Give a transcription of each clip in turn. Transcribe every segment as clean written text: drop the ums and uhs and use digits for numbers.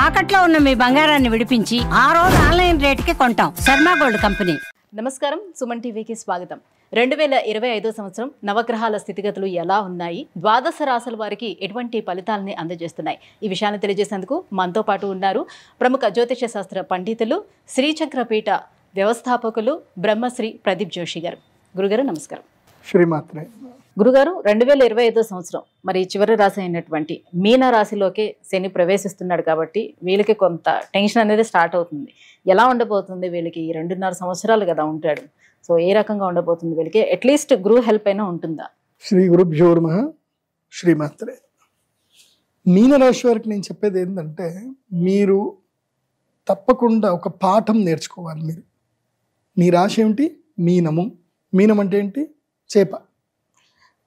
తాకట్లో ఉన్న మీ బంగారాన్ని విడిపించి ఆ రోజు ఆన్లైన్ రేటుకి కొంటాం. Sharma gold company. నమస్కారం, సుమన్ టీవీకి స్వాగతం. 2025 సంవత్సరం నవగ్రహాల స్థితిగతులు ఎలా ఉన్నాయి, ద్వాదశ రాశుల వారికి ఎటువంటి ఫలితాలని అందజేస్తున్నాయి, ఈ విషయాన్ని తెలియజేసేందుకు మనతో పాటు ఉన్నారు ప్రముఖ జ్యోతిష శాస్త్ర పండితులు, శ్రీచక్రపీఠ వ్యవస్థాపకులు బ్రహ్మశ్రీ ప్రదీప్ జోషి గారు. గురుగారు నమస్కారం. శ్రీమాత్రే. గురుగారు, 2025 సంవత్సరం మరి చివరి రాశి అయినటువంటి మీన రాశిలోకి శని ప్రవేశిస్తున్నాడు కాబట్టి వీళ్ళకి కొంత టెన్షన్ అనేది స్టార్ట్ అవుతుంది. ఎలా ఉండబోతుంది వీళ్ళకి? 2.5 సంవత్సరాలు కదా ఉంటాడు. సో ఏ రకంగా ఉండబోతుంది వీళ్ళకి? అట్లీస్ట్ గురువు హెల్ప్ అయినా ఉంటుందా? శ్రీ గురుభ్యో నమః. శ్రీమాత్రే. మీనరాశి వారికి నేను చెప్పేది ఏంటంటే, మీరు తప్పకుండా ఒక పాఠం నేర్చుకోవాలి. మీ రాశి ఏమిటి? మీనము. మీనం అంటే ఏంటి? చేప.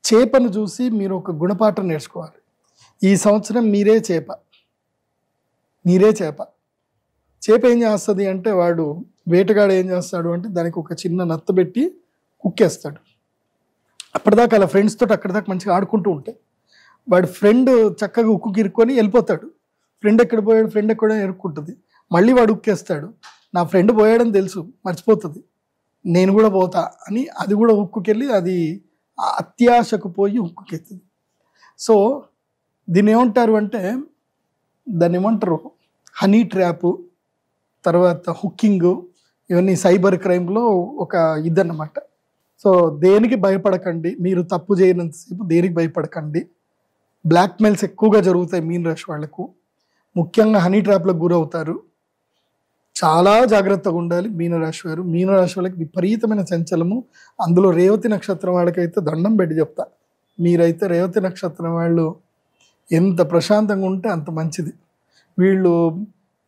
చేపను చూసి మీరు ఒక గుణపాఠం నేర్చుకోవాలి. ఈ సంవత్సరం మీరే చేప. చేప ఏం చేస్తుంది అంటే, వాడు వేటగాడు ఏం చేస్తాడు అంటే దానికి ఒక చిన్న నత్త పెట్టి కుక్కేస్తాడు. అప్పటిదాకా అలా ఫ్రెండ్స్ తోటి అక్కడిదాకా మంచిగా ఆడుకుంటూ ఉంటాయి. వాడు ఫ్రెండ్ చక్కగా ఉక్కు గిరుక్కొని వెళ్ళిపోతాడు. ఫ్రెండ్ ఎక్కడ పోయాడు, ఫ్రెండ్ ఎక్కడ ఎరుక్కుంటుంది. మళ్ళీ వాడు ఉక్కేస్తాడు. నా ఫ్రెండ్ పోయాడని తెలుసు, మర్చిపోతుంది. నేను కూడా పోతా అని అది కూడా ఉక్కుకెళ్ళి అది అత్యాశకు పోయి ఉక్కుకెత్తుంది. సో దీన్ని ఏమంటారు అంటే, దాన్ని ఏమంటారు, హనీ ట్రాపు, తర్వాత హుక్కింగ్, ఇవన్నీ సైబర్ క్రైమ్లో ఒక ఇదన్నమాట. సో దేనికి భయపడకండి, మీరు తప్పు చేయనంతసేపు దేనికి భయపడకండి. బ్లాక్మెయిల్స్ ఎక్కువగా జరుగుతాయి మీన రాశి వాళ్లకు. ముఖ్యంగా హనీ ట్రాప్లకు గురవుతారు. చాలా జాగ్రత్తగా ఉండాలి మీనరాశి వారు. మీనరాశి వాళ్ళకి విపరీతమైన చంచలము. అందులో రేవతి నక్షత్రం వాళ్ళకైతే దండం పెట్టి చెప్తా. మీరైతే రేవతి నక్షత్రం వాళ్ళు ఎంత ప్రశాంతంగా ఉంటే అంత మంచిది. వీళ్ళు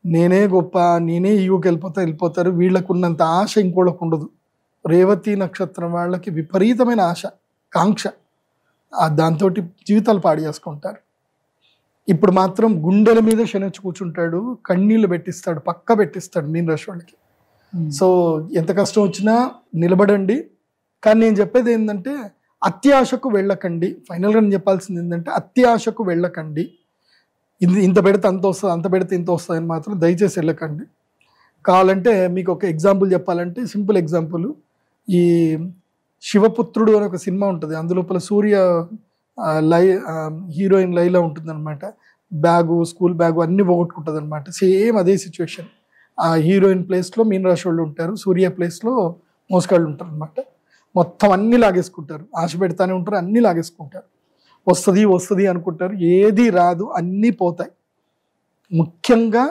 నేనే గొప్ప, నేనే ఈగోకి వెళ్ళిపోతారు. వీళ్ళకు ఉన్నంత ఆశ ఇంకోళ్ళకు ఉండదు. రేవతి నక్షత్రం వాళ్ళకి విపరీతమైన ఆశ, కాంక్ష. దాంతో జీవితాలు పాడు చేసుకుంటారు. ఇప్పుడు మాత్రం గుండెల మీద శనొచ్చి కూర్చుంటాడు, కన్నీళ్లు పెట్టిస్తాడు, పక్క పెట్టిస్తాడు మీన రాశి వాళ్ళకి. సో ఎంత కష్టం వచ్చినా నిలబడండి. కానీ నేను చెప్పేది ఏంటంటే, అత్యాశకు వెళ్ళకండి. ఫైనల్గా నేను చెప్పాల్సింది ఏంటంటే, అత్యాశకు వెళ్ళకండి. ఇంత పెడితే అంత వస్తుంది, అంత పెడితే ఇంత వస్తుంది అని మాత్రం దయచేసి వెళ్ళకండి. కావాలంటే మీకు ఒక ఎగ్జాంపుల్ చెప్పాలంటే, సింపుల్ ఎగ్జాంపుల్, ఈ శివపుత్రుడు అని ఒక సినిమా ఉంటుంది. అందులోపల సూర్య హీరోయిన్ లైలా ఉంటుంది అనమాట. బ్యాగు, స్కూల్ బ్యాగు అన్నీ పోగొట్టుకుంటుంది అనమాట. సేమ్ అదే సిచ్యువేషన్. ఆ హీరోయిన్ ప్లేస్లో మీనరాశి వాళ్ళు ఉంటారు, సూర్య ప్లేస్లో మోసగాళ్ళు ఉంటారు అనమాట. మొత్తం అన్నీ లాగేసుకుంటారు, ఆశ పెడతానే ఉంటారు, అన్నీ లాగేసుకుంటారు. వస్తుంది అనుకుంటారు, ఏది రాదు, అన్నీ పోతాయి. ముఖ్యంగా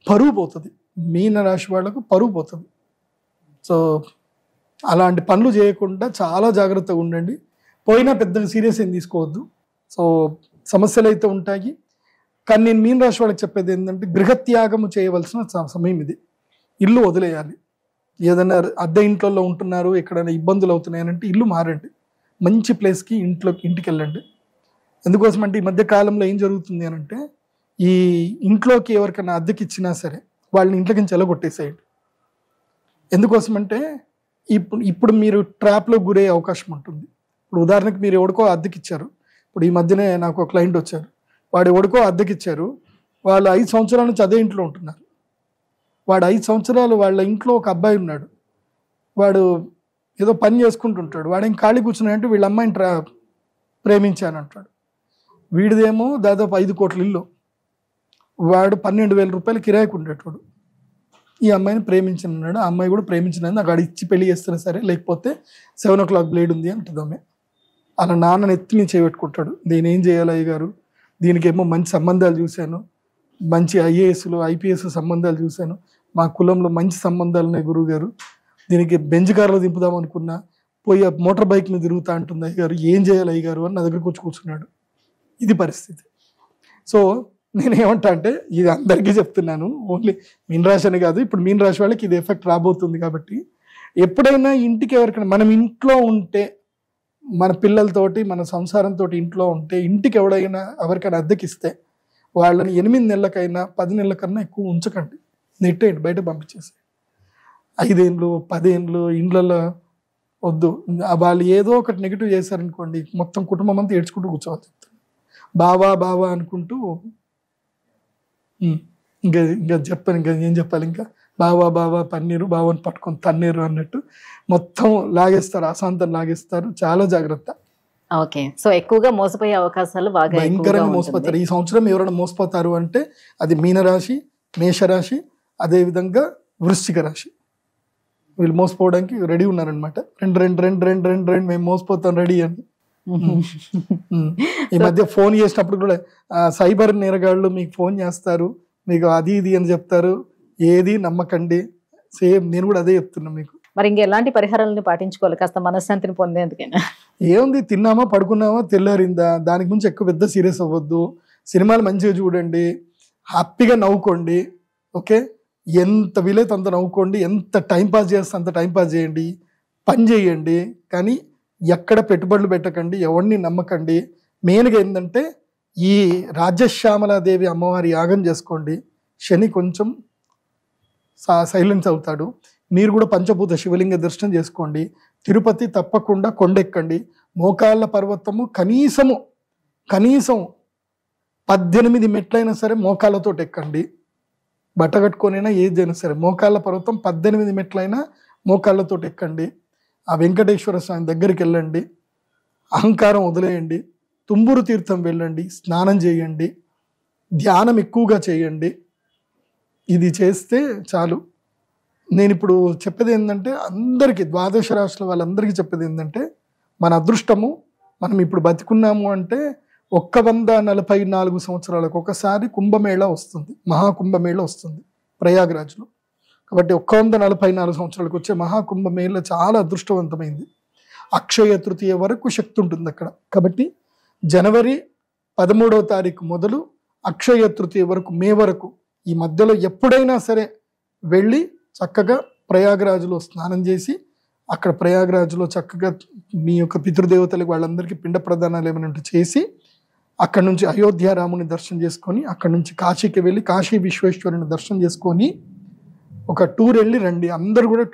పరువు పోతుంది. మీనరాశి వాళ్ళకు పరువు పోతుంది. సో అలాంటి పనులు చేయకుండా చాలా జాగ్రత్తగా ఉండండి. పోయినా పెద్దగా సీరియస్ ఏం తీసుకోవద్దు. సో సమస్యలు అయితే ఉంటాయి. కానీ నేను మీన రాశి వాళ్ళకి చెప్పేది ఏంటంటే, గృహత్యాగము చేయవలసిన సమయం ఇది. ఇల్లు వదిలేయాలి. ఏదైనా అద్దె ఇంట్లో ఉంటున్నారు, ఎక్కడైనా ఇబ్బందులు అవుతున్నాయనంటే ఇల్లు మారండి. మంచి ప్లేస్కి ఇంటికి వెళ్ళండి. ఎందుకోసం అంటే, ఈ మధ్య కాలంలో ఏం జరుగుతుంది అని అంటే, ఈ ఇంట్లోకి ఎవరికైనా అద్దెకి ఇచ్చినా సరే వాళ్ళని ఇంట్లోకి నుంచి ఎలగొట్టేసేయండి. ఎందుకోసం అంటే, ఇప్పుడు మీరు ట్రాప్లో గురయ్యే అవకాశం ఉంటుంది. ఇప్పుడు ఉదాహరణకు మీరు ఎవడికో అద్దెకిచ్చారు. ఇప్పుడు ఈ మధ్యనే నాకు ఒక క్లయింట్ వచ్చారు. వాడు ఎవడికో అద్దెకిచ్చారు. వాళ్ళు 5 సంవత్సరాల నుంచి అదే ఇంట్లో ఉంటున్నారు. వాడు 5 సంవత్సరాలు వాళ్ళ ఇంట్లో ఒక అబ్బాయి ఉన్నాడు. వాడు ఏదో పని చేసుకుంటుంటాడు. వాడు ఏం ఖాళీ కూర్చున్నాడంటే వీళ్ళ అమ్మాయిని ప్రేమించానంటాడు. వీడిదేమో దాదాపు 5 కోట్ల ఇల్లు. వాడు 12,000 రూపాయలు కిరాయికి ఉండేటోడు. ఈ అమ్మాయిని ప్రేమించినాడు. ఆ అమ్మాయి కూడా ప్రేమించినది. నాకు అక్కడ ఇచ్చి పెళ్లి చేస్తున్నా సరే, లేకపోతే 7 o'clock బ్లేడ్ ఉంది అంటుంది ఆమె. అలా నాన్నని ఎత్తి మీద చేయబెట్టుకుంటాడు. దీని ఏం చేయాలి అయ్య గారు? దీనికేమో మంచి సంబంధాలు చూశాను, మంచి ఐఏఎస్లు IPS సంబంధాలు చూశాను, మా కులంలో మంచి సంబంధాలు ఉన్నాయి గురువు గారు. దీనికి బెంజ్ కార్లో దింపుదాం అనుకున్నా, పోయి మోటార్ బైక్ మీద తిరుగుతా అంటుంది అయ్య గారు. ఏం చేయాలి అయ్య గారు అని నా దగ్గరకు వచ్చి కూర్చున్నాడు. ఇది పరిస్థితి. సో నేనేమంటా అంటే, ఇది అందరికీ చెప్తున్నాను, ఓన్లీ మీన రాశి అని కాదు. ఇప్పుడు మీన రాశి వాళ్ళకి ఇది ఎఫెక్ట్ రాబోతుంది. కాబట్టి ఎప్పుడైనా ఇంటికి ఎవరికైనా, మనం ఇంట్లో ఉంటే, మన పిల్లలతోటి మన సంసారంతో ఇంట్లో ఉంటే, ఇంటికి ఎవరికైనా అద్దెకిస్తే వాళ్ళని 8 నెలలకైనా 10 నెలలకన్నా ఎక్కువ ఉంచకండి. నెట్టేయండి, బయట పంపించేసి. 5 ఏళ్ళు 10 ఏళ్ళు ఇండ్లలో వద్దు. వాళ్ళు ఏదో ఒకటి నెగిటివ్ చేశారనుకోండి, మొత్తం కుటుంబం అంతా ఏడ్చుకుంటూ కూర్చోవాలి. బావా బావా అనుకుంటూ ఇంకా ఇంకా చెప్పాను, ఇంకా ఏం చెప్పాలి, ఇంకా బావా పన్నీరు, బావని పట్టుకొని తన్నీరు అన్నట్టు మొత్తం లాగేస్తారు, అశాంతం లాగేస్తారు. చాలా జాగ్రత్త. ఓకే, సో ఎక్కువగా మోసపోయే అవకాశాలు బాగా భయంకరంగా మోసపోతారు. ఈ సంవత్సరం ఎవరైనా మోసపోతారు అంటే అది మీనరాశి, మేషరాశి, అదేవిధంగా వృశ్చిక రాశి. వీళ్ళు మోసపోవడానికి రెడీ ఉన్నారనమాట. రెండు మేము మోసపోతాం రెడీ అని. ఈ మధ్య ఫోన్ చేసినప్పుడు కూడా సైబర్ నేరగాళ్ళు మీకు ఫోన్ చేస్తారు, మీకు అది ఇది అని చెప్తారు, ఏది నమ్మకండి. సేమ్ నేను కూడా అదే చెప్తున్నా మీకు. మరి ఇంకెలాంటి పరిహారాలను పాటించుకోవాలి కాస్త మనశ్శాంతిని పొందేందుకైనా? ఏముంది, తిన్నామా పడుకున్నామా తెల్లారిందా, దానికి ముందు ఎక్కువ పెద్ద సీరియస్ అవ్వద్దు. సినిమాలు మంచిగా చూడండి, హ్యాపీగా నవ్వుకోండి. ఓకే, ఎంత వీలైతే అంత నవ్వుకోండి, ఎంత టైంపాస్ చేస్తే అంత టైంపాస్ చేయండి, పని చేయండి. కానీ ఎక్కడ పెట్టుబడులు పెట్టకండి, ఎవరిని నమ్మకండి. మెయిన్గా ఏంటంటే ఈ రాజశ్యామలాదేవి అమ్మవారి యాగం చేసుకోండి. శని కొంచెం సైలెన్స్ అవుతాడు. మీరు కూడా పంచభూత శివలింగ దర్శనం చేసుకోండి. తిరుపతి తప్పకుండా కొండెక్కండి. మోకాళ్ళ పర్వతము కనీసం 18 మెట్లైనా సరే మోకాళ్ళతో ఎక్కండి. బట్ట కట్టుకొనైనా ఏదైనా సరే మోకాళ్ళ పర్వతం 18 మెట్లైనా మోకాళ్ళతో ఎక్కండి. ఆ వెంకటేశ్వర స్వామి దగ్గరికి వెళ్ళండి, అహంకారం వదిలేయండి, తుంబురు తీర్థం వెళ్ళండి, స్నానం చేయండి, ధ్యానం ఎక్కువగా చేయండి. ఇది చేస్తే చాలు. నేను ఇప్పుడు చెప్పేది ఏంటంటే అందరికీ, ద్వాదశ రాశుల వాళ్ళందరికీ చెప్పేది ఏంటంటే, మన అదృష్టము, మనం ఇప్పుడు బతికున్నాము అంటే 144 సంవత్సరాలకు ఒకసారి కుంభమేళ వస్తుంది, మహాకుంభమేళ వస్తుంది ప్రయాగరాజ్లో. కాబట్టి 144 సంవత్సరాలకు వచ్చే మహాకుంభమేళ చాలా అదృష్టవంతమైంది. అక్షయ తృతీయ వరకు శక్తి ఉంటుంది అక్కడ. కాబట్టి జనవరి 13వ తారీఖు మొదలు అక్షయ తృతీయ వరకు, మే వరకు, ఈ మధ్యలో ఎప్పుడైనా సరే వెళ్ళి చక్కగా ప్రయాగరాజులో స్నానం చేసి, అక్కడ ప్రయాగరాజులో చక్కగా మీ యొక్క పితృదేవతలకు వాళ్ళందరికీ పిండ ప్రదానాలు ఏమైనా చేసి, అక్కడ నుంచి అయోధ్య రాముని దర్శనం చేసుకొని, అక్కడ నుంచి కాశీకి వెళ్ళి కాశీ విశ్వేశ్వరుని దర్శనం చేసుకొని ఒక టూర్ వెళ్ళి రండి. అందరు కూడా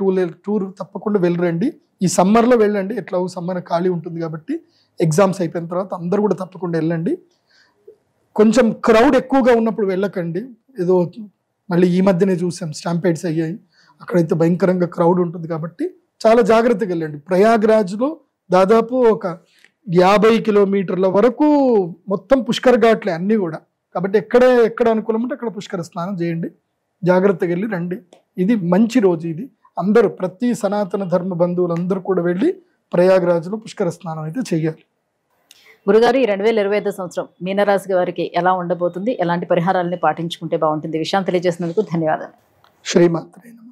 టూర్ తప్పకుండా వెళ్ళరండి. ఈ సమ్మర్లో వెళ్ళండి, ఎట్లా సమ్మర్ ఖాళీ ఉంటుంది కాబట్టి. ఎగ్జామ్స్ అయిపోయిన తర్వాత అందరు కూడా తప్పకుండా వెళ్ళండి. కొంచెం క్రౌడ్ ఎక్కువగా ఉన్నప్పుడు వెళ్ళకండి. ఏదో మళ్ళీ ఈ మధ్యనే చూసాం స్టాంపేడ్స్ అయ్యాయి, అక్కడైతే భయంకరంగా క్రౌడ్ ఉంటుంది. కాబట్టి చాలా జాగ్రత్తగా వెళ్ళండి. ప్రయాగ్రాజ్లో దాదాపు ఒక 50 కిలోమీటర్ల వరకు మొత్తం పుష్కర ఘాట్లే అన్నీ కూడా. కాబట్టి ఎక్కడ అనుకూలం ఉంటే అక్కడ పుష్కర స్నానం చేయండి, జాగ్రత్తగా వెళ్ళి రండి. ఇది మంచి రోజు. ఇది అందరూ, ప్రతి సనాతన ధర్మ బంధువులందరూ కూడా వెళ్ళి ప్రయాగరాజ్లో పుష్కర స్నానం అయితే చెయ్యాలి. గురుగారు, ఈ 2025 సంవత్సరం మీనరాశి వారికి ఎలా ఉండబోతుంది, ఎలాంటి పరిహారాలని పాటించుకుంటే బాగుంటుంది, విషయం తెలియజేసినందుకు ధన్యవాదాలు. శ్రీమాత్రే నమః.